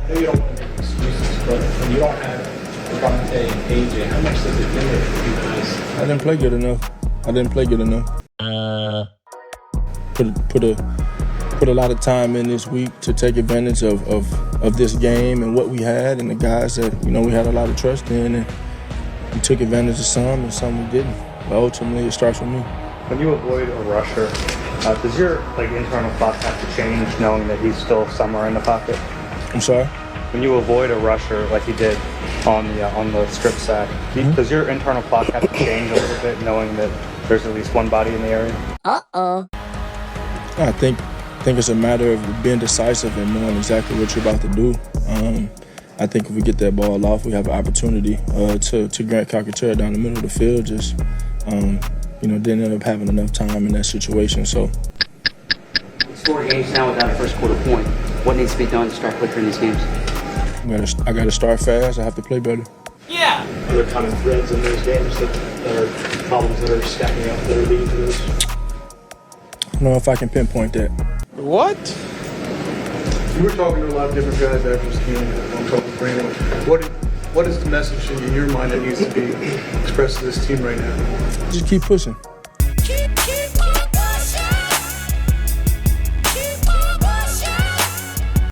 I know you don't want to make excuses, but when you don't have Devontae and AJ, how much does it limit you guys? I didn't play good enough. Put a lot of time in this week to take advantage of this game and what we had and the guys that, we had a lot of trust in, and we took advantage of some and some we didn't. But ultimately, it starts with me. When you avoid a rusher, does your internal clock have to change knowing that he's still somewhere in the pocket? I'm sorry? When you avoid a rusher like you did on the strip sack, does your internal clock have to change a little bit knowing that there's at least one body in the area? I think it's a matter of being decisive and knowing exactly what you're about to do. I think if we get that ball off, we have an opportunity to Grant Calcaterra down the middle of the field. Just didn't end up having enough time in that situation. So, It's 4 games now without a first quarter point. What needs to be done to start quicker in these games? I got to start fast. I have to play better. Yeah. Are there common threads in those games that are problems that are stacking up that are leading to this? I don't know if I can pinpoint that. What? You were talking to a lot of different guys after this game. I'm talking to Brandon. What is the message in your mind that needs to be expressed to this team right now? Just keep pushing.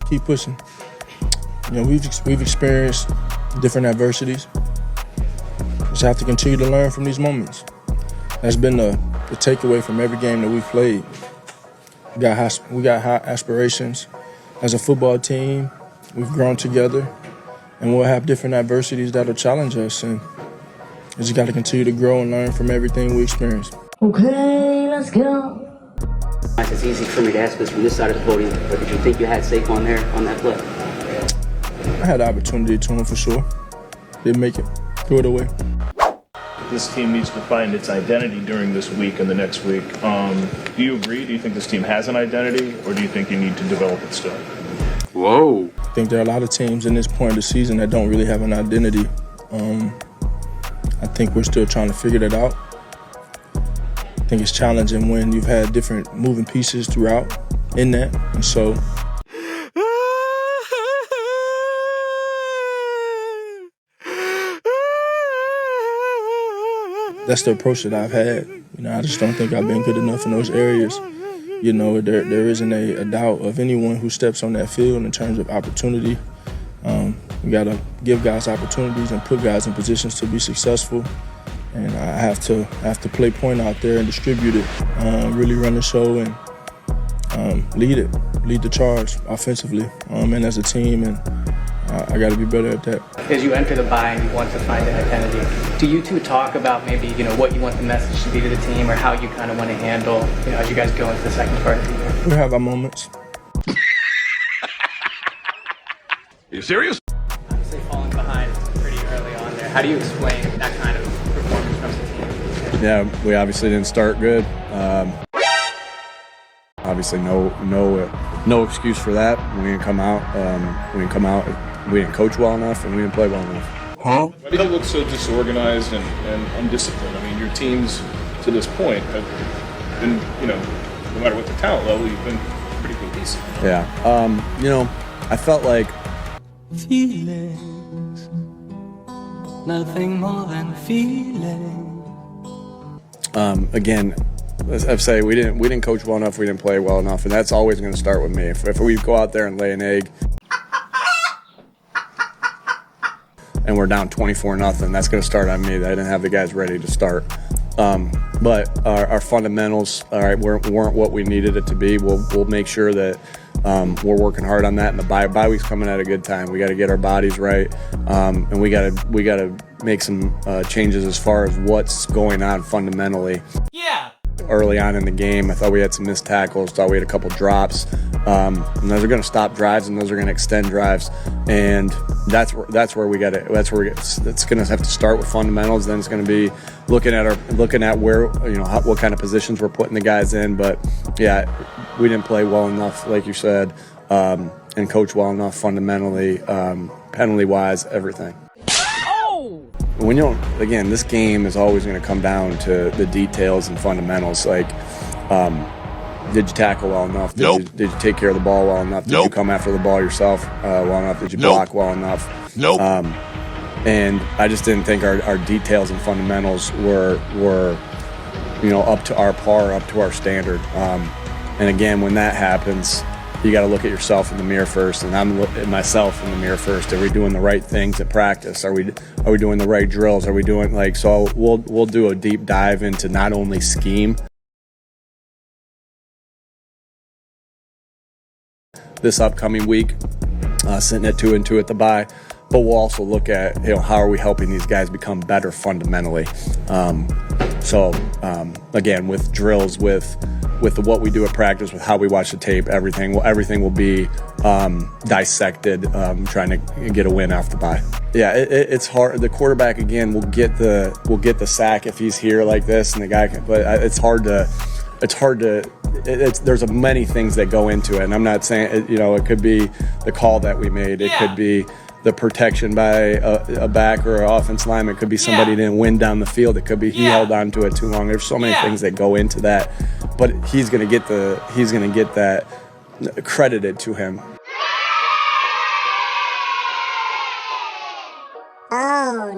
Keep pushing. We've experienced different adversities. Just have to continue to learn from these moments. That's been the takeaway from every game that we've played. We got high aspirations as a football team. We've grown together, and we'll have different adversities that'll challenge us. And we just got to continue to grow and learn from everything we experience. Okay, let's go. It's easy for me to ask this from this side of the podium, but did you think you had Saquon there on that play? I had the opportunity to him for sure. Didn't make it. Threw it away. This team needs to find its identity during this week and the next week. Do you agree? Do you think this team has an identity, or do you think you need to develop it still? Whoa. I think there are a lot of teams in this point of the season that don't really have an identity. I think we're still trying to figure that out. I think it's challenging when you've had different moving pieces throughout in that. And so that's the approach that I've had. I just don't think I've been good enough in those areas. There isn't a doubt of anyone who steps on that field in terms of opportunity. We got to give guys opportunities and put guys in positions to be successful. And I have to play point out there and distribute it, really run the show and lead the charge offensively and as a team. And I got to be better at that. As you enter the bye and you want to find an identity, do you two talk about maybe what you want the message to be to the team, or how you kind of want to handle as you guys go into the second part of the year? We have our moments. You serious? Obviously falling behind pretty early on there. How do you explain that kind of performance from the team? Yeah, we obviously didn't start good. Obviously, no excuse for that. We didn't come out. We didn't coach well enough, and we didn't play well enough. Why did you look so disorganized and undisciplined? I mean, your teams to this point have been, no matter what the talent level, you've been pretty cohesive. Yeah. I felt like Feelings, nothing more than feelings. Again, I'd say we didn't coach well enough. We didn't play well enough, and that's always going to start with me. If we go out there and lay an egg, and we're down 24-0, that's going to start on me. I didn't have the guys ready to start. But our fundamentals, all right, weren't what we needed it to be. We'll make sure that we're working hard on that. And the bye week's coming at a good time. We got to get our bodies right, and we got to make some changes as far as what's going on fundamentally. Yeah. Early on in the game, I thought we had some missed tackles. Thought we had a couple drops, and those are going to stop drives, and those are going to extend drives, and that's where we got it. That's where it's going to have to start with fundamentals. Then it's going to be looking at where what kind of positions we're putting the guys in. But yeah, we didn't play well enough, like you said, and coach well enough fundamentally, penalty wise, everything. Again, this game is always going to come down to the details and fundamentals. Like, Did you tackle well enough? Did you take care of the ball well enough? Did you come after the ball yourself well enough? Did you block well enough? And I just didn't think our details and fundamentals were up to our par, up to our standard. And again, when that happens, you got to look at yourself in the mirror first, and I'm looking at myself in the mirror first. Are we doing the right things at practice? Are we doing the right drills? Are we doing so? We'll do a deep dive into not only scheme this upcoming week, sitting at 2-2 at the bye, but we'll also look at how are we helping these guys become better fundamentally. Again, with drills, with what we do at practice, with how we watch the tape, everything will be dissected, trying to get a win off the bye. Yeah, it's hard. The quarterback again will get the sack if he's here like this, and the guy can. But there's many things that go into it, and I'm not saying it could be the call that we made. It could be the protection by a back or an offense lineman. It could be somebody didn't win down the field. It could be he held on to it too long. There's so many things that go into that, but he's gonna get that credited to him. Oh